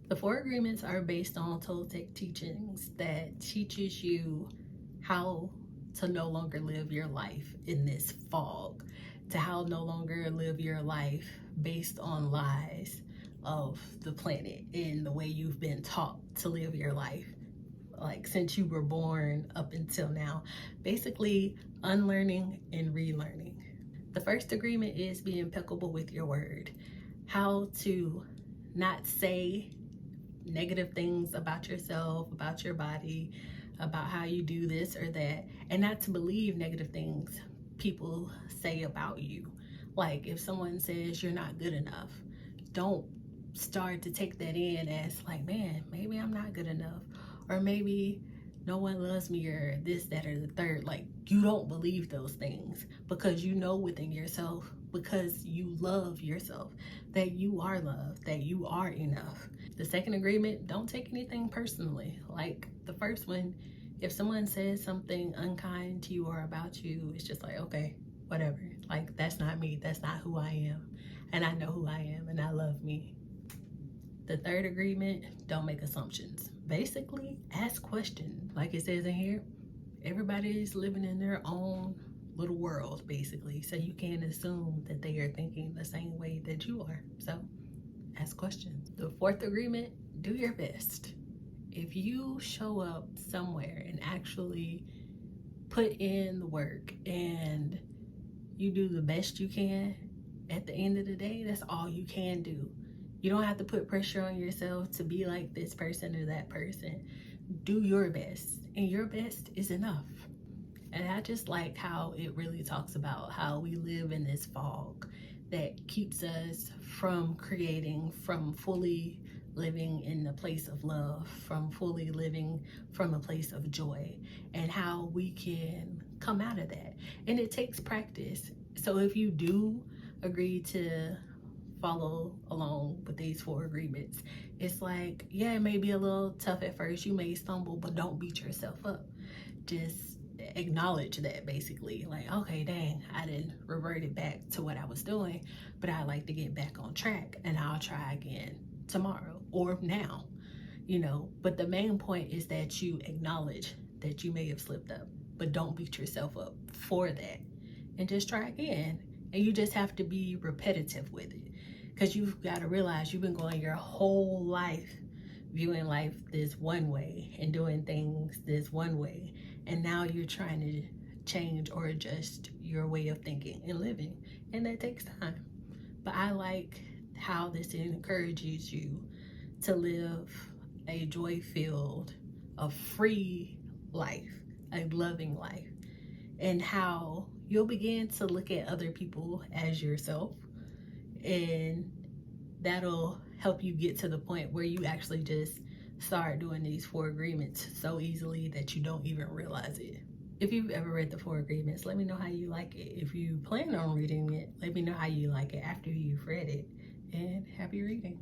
The four agreements are based on Toltec teachings that teaches you how to no longer live your life in this fog, to how no longer live your life based on lies of the planet and the way you've been taught to live your life, like since you were born up until now. Basically, unlearning and relearning. The first agreement is be impeccable with your word. How to not say negative things about yourself, about your body, about how you do this or that, and not to believe negative things people say about you. Like if someone says you're not good enough, don't start to take that in as like, man, maybe I'm not good enough, or maybe no one loves me, or this, that, or the third. Like, you don't believe those things because you know within yourself, because you love yourself, that you are loved, that you are enough. The second agreement, don't take anything personally. Like the first one, if someone says something unkind to you or about you, it's just like, okay, whatever. Like, that's not me. That's not who I am. And I know who I am and I love me. The third agreement, don't make assumptions. Basically, ask questions. Like it says in here, everybody is living in their own little world, basically. So you can't assume that they are thinking the same way that you are. So ask questions. The fourth agreement, do your best. If you show up somewhere and actually put in the work and you do the best you can, at the end of the day, that's all you can do. You don't have to put pressure on yourself to be like this person or that person. Do your best, and your best is enough. And I just like how it really talks about how we live in this fog that keeps us from creating, from fully living in a place of love, from fully living from a place of joy, and how we can come out of that. And it takes practice. So if you do agree to follow along with these four agreements, it's like, yeah, it may be a little tough at first. You may stumble, but don't beat yourself up. Just acknowledge that, basically. Like, okay, dang, I didn't revert it back to what I was doing, but I like to get back on track, and I'll try again tomorrow or now, But the main point is that you acknowledge that you may have slipped up, but don't beat yourself up for that, and just try again. And you just have to be repetitive with it, because you've got to realize you've been going your whole life viewing life this one way and doing things this one way, and now you're trying to change or adjust your way of thinking and living, and that takes time. But I like how this encourages you to live a joy-filled, a free life, a loving life, and how you'll begin to look at other people as yourself, and that'll help you get to the point where you actually just start doing these four agreements so easily that you don't even realize it. If you've ever read the four agreements, let me know how you like it. If you plan on reading it, let me know how you like it after you've read it. And happy reading.